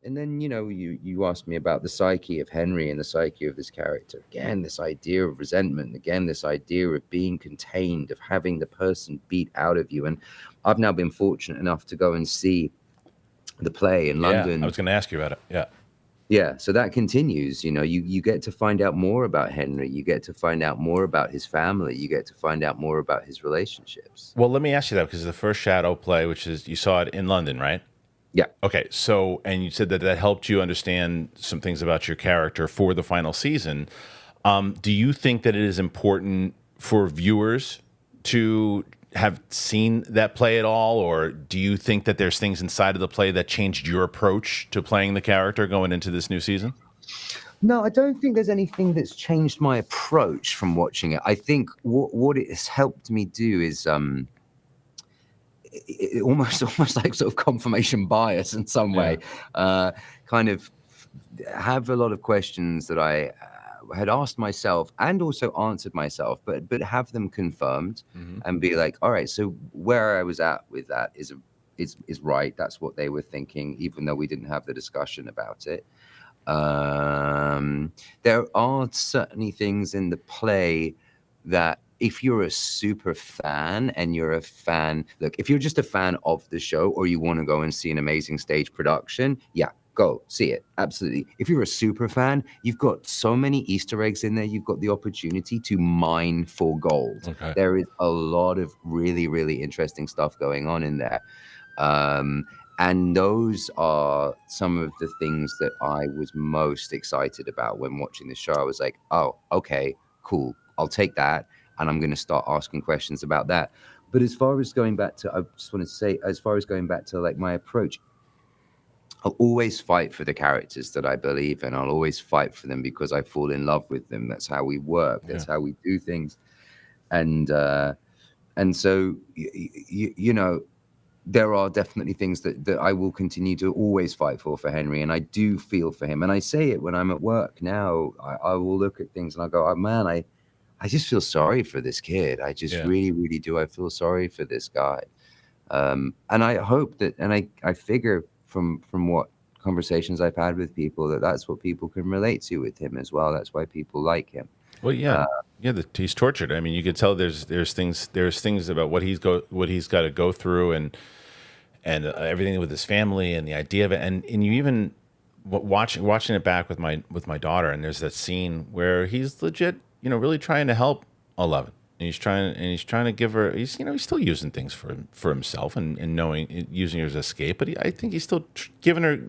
And then, you asked me about the psyche of Henry and the psyche of this character. Again, this idea of resentment. Again, this idea of being contained, of having the person beat out of you. And I've now been fortunate enough to go and see the play in Yeah, I London. was going to ask you about it. Yeah. Yeah, so that continues. You get to find out more about Henry. You get to find out more about his family. You get to find out more about his relationships. Well, let me ask you that, because the first Shadow play, which is, you saw it in London, right? Yeah. Okay, so, and you said that that helped you understand some things about your character for the final season. Do you think that it is important for viewers to have seen that play at all, or do you think that there's things inside of the play that changed your approach to playing the character going into this new season? No, I don't think there's anything that's changed my approach from watching it. I think what it has helped me do is almost like sort of confirmation bias in some way. Kind of have a lot of questions that I had asked myself and also answered myself, but have them confirmed and be like, all right, so where I was at with that is right. That's what they were thinking, even though we didn't have the discussion about it. There are certainly things in the play that, if you're a super fan and you're a fan, look, if you're just a fan of the show or you want to go and see an amazing stage production, yeah, go see it. Absolutely. If you're a super fan, you've got so many Easter eggs in there. You've got the opportunity to mine for gold. Okay. There is a lot of really, really interesting stuff going on in there. And those are some of the things that I was most excited about when watching the show. I was like, oh, okay, cool. I'll take that. And I'm going to start asking questions about that. But as far as going back to, I just want to say, as far as going back to like my approach, I'll always fight for the characters that I believe in. I'll always fight for them because I fall in love with them. That's how we work. That's how we do things. And so, there are definitely things that I will continue to always fight for Henry, and I do feel for him. And I say it when I'm at work now. I will look at things and I go, oh, man, I just feel sorry for this kid. I just really, really do. I feel sorry for this guy. And I hope that, and I figure from what conversations I've had with people, that's what people can relate to with him as well. That's why people like him. Well, yeah, he's tortured. I mean, you can tell there's things about what he's got to go through, and everything with his family and the idea of it, and you even watching it back with my daughter, and there's that scene where he's legit, really trying to help 11, and he's trying to give her, he's still using things for himself and using her as escape, but I think he's still giving her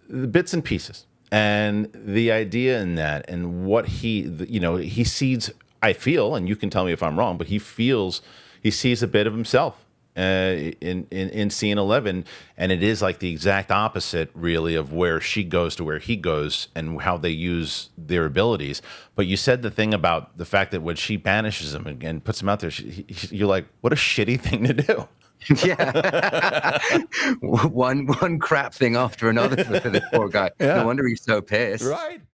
the bits and pieces. And the idea in that, and what he sees, I feel, and you can tell me if I'm wrong, but he sees a bit of himself in scene 11, and it is like the exact opposite, really, of where she goes to where he goes and how they use their abilities. But you said the thing about the fact that when she banishes him and puts him out there, you're like, what a shitty thing to do. Yeah. one crap thing after another for this poor guy. No wonder he's so pissed. Right.